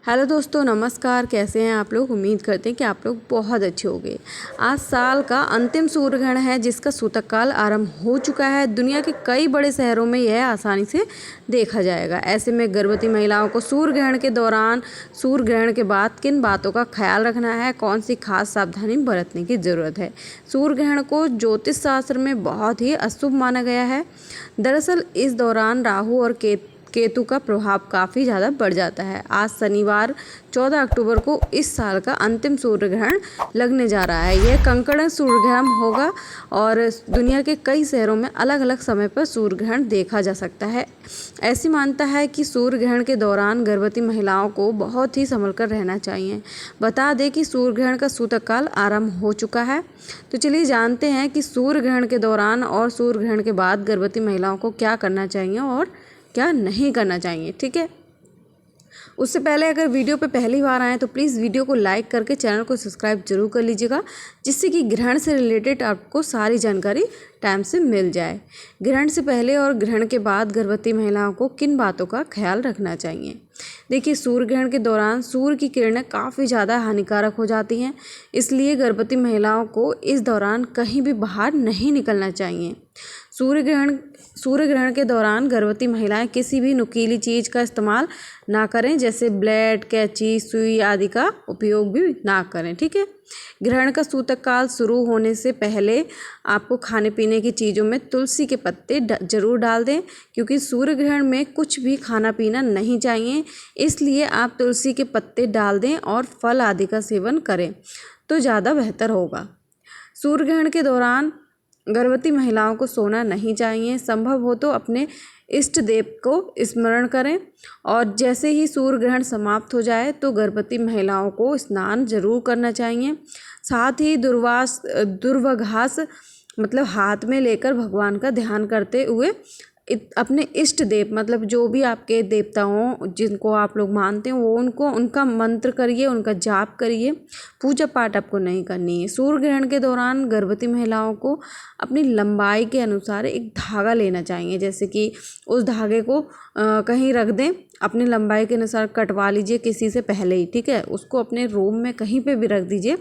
Hello दोस्तों, नमस्कार। कैसे हैं आप लोग? उम्मीद करते हैं कि आप लोग बहुत अच्छे होंगे। आज साल का अंतिम सूर्य ग्रहण है जिसका सूतक काल आरंभ हो चुका है। दुनिया के कई बड़े शहरों में यह आसानी से देखा जाएगा। ऐसे में गर्भवती महिलाओं को सूर्य ग्रहण के दौरान, सूर्य ग्रहण के बाद किन बातों का ख्याल रखना है, कौन सी खास सावधानी बरतने की ज़रूरत है। सूर्य ग्रहण को ज्योतिष शास्त्र में बहुत ही अशुभ माना गया है। दरअसल इस दौरान राहु और केतु का प्रभाव काफ़ी ज़्यादा बढ़ जाता है। आज शनिवार 14 अक्टूबर को इस साल का अंतिम सूर्य ग्रहण लगने जा रहा है। यह कंकड़ सूर्य ग्रहण होगा और दुनिया के कई शहरों में अलग अलग समय पर सूर्य ग्रहण देखा जा सकता है। ऐसी मान्यता है कि सूर्य ग्रहण के दौरान गर्भवती महिलाओं को बहुत ही संभल कर रहना चाहिए। बता दें कि सूर्य ग्रहण का सूतक काल आरंभ हो चुका है। तो चलिए जानते हैं कि सूर्य ग्रहण के दौरान और सूर्य ग्रहण के बाद गर्भवती महिलाओं को क्या करना चाहिए और क्या नहीं करना चाहिए। ठीक है, उससे पहले अगर वीडियो पे पहली बार आए तो प्लीज़ वीडियो को लाइक करके चैनल को सब्सक्राइब जरूर कर लीजिएगा, जिससे कि ग्रहण से रिलेटेड आपको सारी जानकारी टाइम से मिल जाए। ग्रहण से पहले और ग्रहण के बाद गर्भवती महिलाओं को किन बातों का ख्याल रखना चाहिए। देखिए, सूर्य ग्रहण के दौरान सूर्य की किरणें काफ़ी ज़्यादा हानिकारक हो जाती हैं, इसलिए गर्भवती महिलाओं को इस दौरान कहीं भी बाहर नहीं निकलना चाहिए। सूर्य ग्रहण के दौरान गर्भवती महिलाएं किसी भी नुकीली चीज़ का इस्तेमाल ना करें, जैसे ब्लेड, कैंची, सुई आदि का उपयोग भी ना करें। ठीक है, ग्रहण का सूतक काल शुरू होने से पहले आपको खाने पीने की चीज़ों में तुलसी के पत्ते जरूर डाल दें, क्योंकि सूर्य ग्रहण में कुछ भी खाना पीना नहीं चाहिए, इसलिए आप तुलसी के पत्ते डाल दें और फल आदि का सेवन करें तो ज़्यादा बेहतर होगा। सूर्य ग्रहण के दौरान गर्भवती महिलाओं को सोना नहीं चाहिए। संभव हो तो अपने इष्ट देव को स्मरण करें और जैसे ही सूर्य ग्रहण समाप्त हो जाए तो गर्भवती महिलाओं को स्नान जरूर करना चाहिए। साथ ही दूर्वाघास मतलब हाथ में लेकर भगवान का ध्यान करते हुए अपने इष्ट देव मतलब जो भी आपके देवता हों जिनको आप लोग मानते हैं वो उनका मंत्र करिए, उनका जाप करिए। पूजा पाठ आपको नहीं करनी है। सूर्य ग्रहण के दौरान गर्भवती महिलाओं को अपनी लंबाई के अनुसार एक धागा लेना चाहिए, जैसे कि उस धागे को कहीं रख दें, अपनी लंबाई के अनुसार कटवा लीजिए किसी से पहले ही। ठीक है, उसको अपने रूम में कहीं पे भी रख दीजिए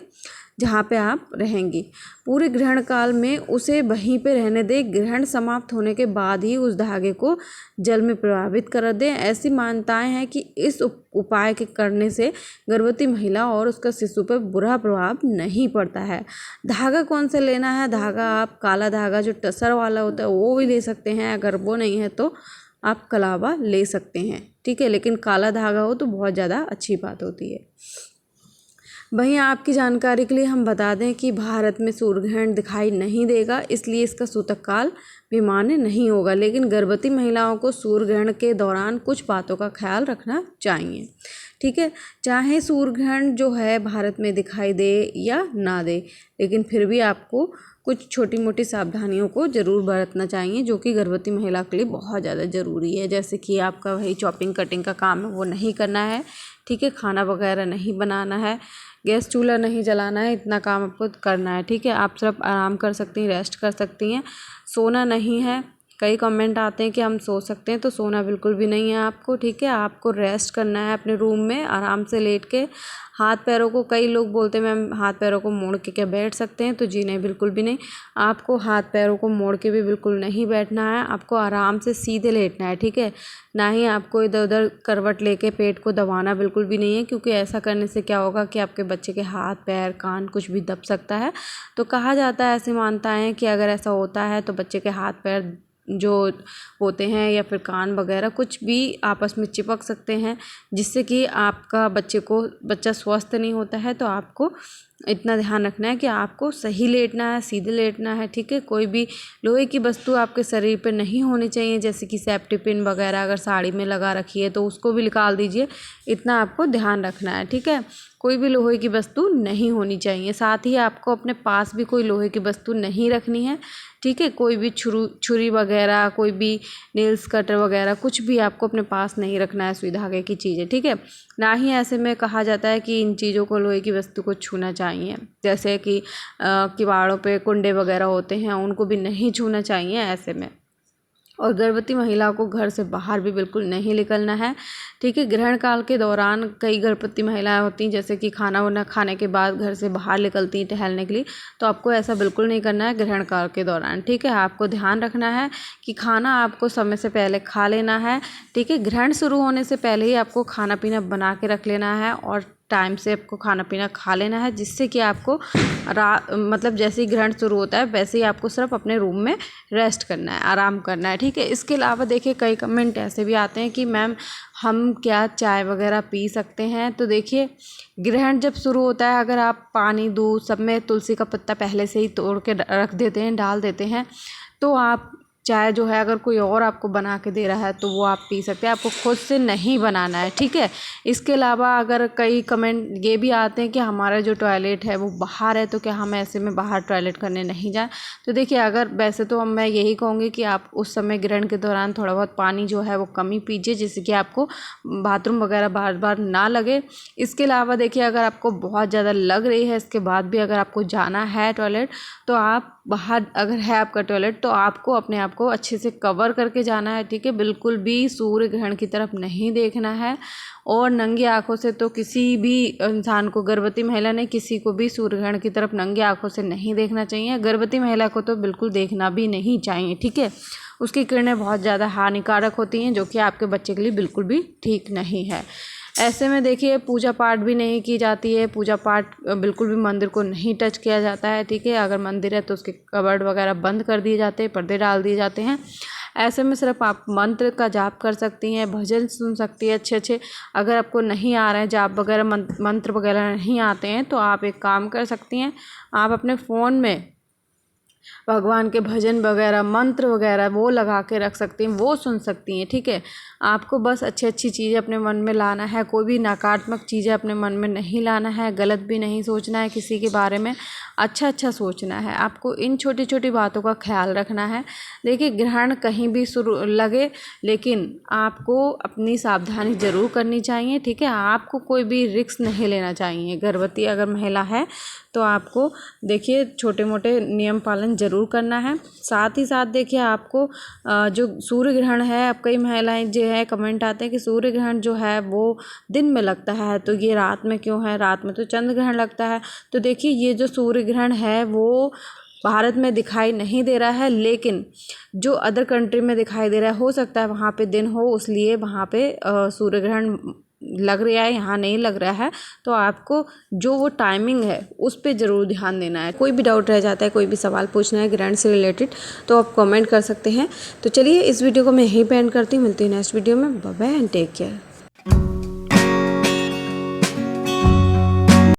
जहाँ पे आप रहेंगी। पूरे ग्रहण काल में उसे वहीं पे रहने दें। ग्रहण समाप्त होने के बाद ही उस धागे को जल में प्रवाहित कर दें। ऐसी मान्यताएं हैं कि इस उपाय के करने से गर्भवती महिला और उसका शिशु पर बुरा प्रभाव नहीं पड़ता है। धागा कौन सा लेना है? धागा आप काला धागा जो टसर वाला होता है वो भी ले सकते हैं, अगर वो नहीं है तो आप कलावा ले सकते हैं। ठीक है, लेकिन काला धागा हो तो बहुत ज़्यादा अच्छी बात होती है। वहीं आपकी जानकारी के लिए हम बता दें कि भारत में सूर्य ग्रहण दिखाई नहीं देगा, इसलिए इसका सूतक काल भी मान्य नहीं होगा। लेकिन गर्भवती महिलाओं को सूर्य ग्रहण के दौरान कुछ बातों का ख्याल रखना चाहिए। ठीक है, चाहे सूर्य ग्रहण जो है भारत में दिखाई दे या ना दे, लेकिन फिर भी आपको कुछ छोटी मोटी सावधानियों को ज़रूर बरतना चाहिए, जो कि गर्भवती महिला के लिए बहुत ज़्यादा ज़रूरी है। जैसे कि आपका वही चॉपिंग कटिंग का काम है वो नहीं करना है। ठीक है, खाना वगैरह नहीं बनाना है, गैस चूल्हा नहीं जलाना है, इतना काम आपको करना है। ठीक है, आप सिर्फ आराम कर सकती हैं, रेस्ट कर सकती हैं, सोना नहीं है। कई कमेंट आते हैं कि हम सो सकते हैं, तो सोना बिल्कुल भी नहीं है आपको। ठीक है, आपको रेस्ट करना है अपने रूम में आराम से लेट के। हाथ पैरों को, कई लोग बोलते हैं मैम हाथ पैरों को मोड़ के क्या बैठ सकते हैं, तो जी नहीं, बिल्कुल भी नहीं। आपको हाथ पैरों को मोड़ के भी बिल्कुल नहीं बैठना है, आपको आराम से सीधे लेटना है। ठीक है, ना ही आपको इधर उधर करवट लेके पेट को दबाना बिल्कुल भी नहीं है, क्योंकि ऐसा करने से क्या होगा कि आपके बच्चे के हाथ पैर कान कुछ भी दब सकता है। तो कहा जाता है, ऐसी मान्यताएं हैं कि अगर ऐसा होता है तो बच्चे के हाथ पैर जो होते हैं या फिर कान वगैरह कुछ भी आपस में चिपक सकते हैं, जिससे कि आपका बच्चा स्वस्थ नहीं होता है। तो आपको इतना ध्यान रखना है कि आपको सही लेटना है, सीधे लेटना है। ठीक है, कोई भी लोहे की वस्तु आपके शरीर पे नहीं होनी चाहिए, जैसे कि सेफ्टी पिन वगैरह अगर साड़ी में लगा रखी है तो उसको भी निकाल दीजिए, इतना आपको ध्यान रखना है। ठीक है, कोई भी लोहे की वस्तु नहीं होनी चाहिए। साथ ही आपको अपने पास भी कोई लोहे की वस्तु नहीं रखनी है। ठीक है, कोई भी छुरी वगैरह, कोई भी नेल्स कटर वगैरह कुछ भी आपको अपने पास नहीं रखना है, सुई धागे की चीज़ें। ठीक है, ना ही ऐसे में कहा जाता है कि इन चीज़ों को, लोहे की वस्तु को छूना चाहिए, जैसे कि किवाड़ों पे कुंडे वगैरह होते हैं उनको भी नहीं छूना चाहिए ऐसे में। और गर्भवती महिला को घर से बाहर भी बिल्कुल नहीं निकलना है, ठीक है। ग्रहण काल के दौरान कई गर्भवती महिलाएं होती हैं जैसे कि खाना वाना खाने के बाद घर से बाहर निकलती हैं टहलने के लिए, तो आपको ऐसा बिल्कुल नहीं करना है ग्रहण काल के दौरान, ठीक है। आपको ध्यान रखना है कि खाना आपको समय से पहले खा लेना है, ठीक है। ग्रहण शुरू होने से पहले ही आपको खाना पीना बना के रख लेना है और टाइम से आपको खाना पीना खा लेना है, जिससे कि आपको मतलब जैसे ही ग्रहण शुरू होता है वैसे ही आपको सिर्फ अपने रूम में रेस्ट करना है, आराम करना है, ठीक है। इसके अलावा देखिए कई कमेंट ऐसे भी आते हैं कि मैम हम क्या चाय वगैरह पी सकते हैं। तो देखिए ग्रहण जब शुरू होता है अगर आप पानी दूध सब में तुलसी का पत्ता पहले से ही तोड़ के रख देते हैं, डाल देते हैं, तो आप चाय जो है अगर कोई और आपको बना के दे रहा है तो वो आप पी सकते हैं, आपको खुद से नहीं बनाना है, ठीक है। इसके अलावा अगर कई कमेंट ये भी आते हैं कि हमारा जो टॉयलेट है वो बाहर है, तो क्या हम ऐसे में बाहर टॉयलेट करने नहीं जाएं। तो देखिए अगर वैसे तो मैं यही कहूँगी कि आप उस समय ग्रहण के दौरान थोड़ा बहुत पानी जो है वो कम ही पीजिए, जिससे कि आपको बाथरूम वगैरह बार बार ना लगे। इसके अलावा देखिए अगर आपको बहुत ज़्यादा लग रही है इसके बाद भी अगर आपको जाना है टॉयलेट, तो आप बाहर अगर है आपका टॉयलेट तो आपको अपने आप को अच्छे से कवर करके जाना है, ठीक है। बिल्कुल भी सूर्य ग्रहण की तरफ नहीं देखना है और नंगी आंखों से तो किसी भी इंसान को, गर्भवती महिला ने किसी को भी सूर्य ग्रहण की तरफ नंगी आंखों से नहीं देखना चाहिए। गर्भवती महिला को तो बिल्कुल देखना भी नहीं चाहिए, ठीक है। उसकी किरणें बहुत ज़्यादा हानिकारक होती हैं जो कि आपके बच्चे के लिए बिल्कुल भी ठीक नहीं है। ऐसे में देखिए पूजा पाठ भी नहीं की जाती है, पूजा पाठ बिल्कुल भी मंदिर को नहीं टच किया जाता है, ठीक है। अगर मंदिर है तो उसके कबर्ड वगैरह बंद कर दिए जाते हैं, पर्दे डाल दिए जाते हैं। ऐसे में सिर्फ आप मंत्र का जाप कर सकती हैं, भजन सुन सकती हैं अच्छे अच्छे। अगर आपको नहीं आ रहा है जाप वगैरह मंत्र वगैरह नहीं आते हैं तो आप एक काम कर सकती हैं, आप अपने फ़ोन में भगवान के भजन वगैरह मंत्र वगैरह वो लगा के रख सकती हैं, वो सुन सकती हैं, ठीक है। आपको बस अच्छी अच्छी चीज़ें अपने मन में लाना है, कोई भी नकारात्मक चीज़ें अपने मन में नहीं लाना है, गलत भी नहीं सोचना है किसी के बारे में, अच्छा अच्छा सोचना है। आपको इन छोटी छोटी बातों का ख्याल रखना है। देखिए ग्रहण कहीं भी शुरू लगे लेकिन आपको अपनी सावधानी ज़रूर करनी चाहिए, ठीक है। आपको कोई भी रिस्क नहीं लेना चाहिए। गर्भवती अगर महिला है तो आपको देखिए छोटे मोटे नियम पालन ज़रूर करना है। साथ ही साथ देखिए आपको जो सूर्य ग्रहण है, अब कई महिलाएं जो है कमेंट आते हैं कि सूर्य ग्रहण जो है वो दिन में लगता है तो ये रात में क्यों है, रात में तो चंद्र ग्रहण लगता है। तो देखिए ये जो सूर्य ग्रहण है वो भारत में दिखाई नहीं दे रहा है, लेकिन जो अदर कंट्री में दिखाई दे रहा है, हो सकता है वहाँ पे दिन हो इसलिए वहाँ पे सूर्य ग्रहण लग रहा है, यहाँ नहीं लग रहा है। तो आपको जो वो टाइमिंग है उस पर ज़रूर ध्यान देना है। कोई भी डाउट रह जाता है, कोई भी सवाल पूछना है ग्रहण से रिलेटेड तो आप कमेंट कर सकते हैं। तो चलिए इस वीडियो को मैं यहीं पे एंड करती हूँ, मिलती हूँ नेक्स्ट वीडियो में। Bye bye and take care.